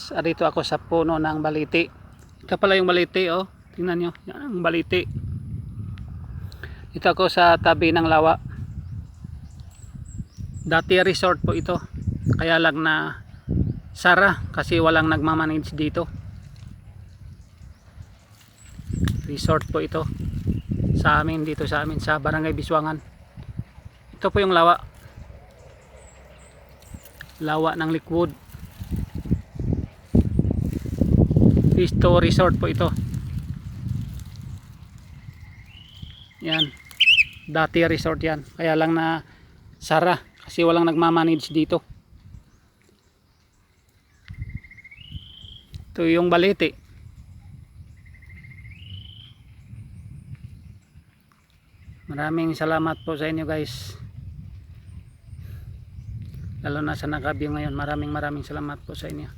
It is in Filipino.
guys, arito ako sa puno ng baliti. Ito pala yung baliti, oh. Tingnan nyo, yan ang baliti. Ito ako sa tabi ng lawa. Dati resort po ito. Kaya lang na sara kasi walang nagmamanage dito. Resort po ito. Sa amin, dito sa amin, sa Barangay Biswangan. Ito po yung lawa. Lawa ng Lakewood. Visto Resort po ito. Yan. Dati resort yan. Kaya lang na sara kasi walang nagmamanage dito. Ito yung baliti. Maraming salamat po sa inyo guys. Lalo na sa nag-view ngayon. Maraming salamat po sa inyo.